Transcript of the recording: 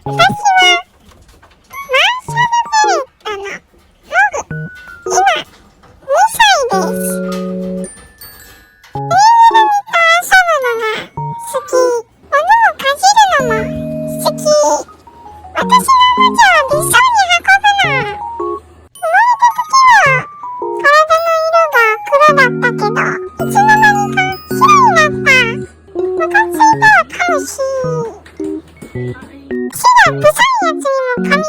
私はマーシャルフェレットのホグ。今2歳です。ぬいぐるみと遊ぶのが好き。物をかじるのも好き。私のおもちゃを別荘に運ぶの。生まれた時は体の色が黒だったけど、いつの間にか白になった。ムカついたら噛むし。木がブサイやつにも噛み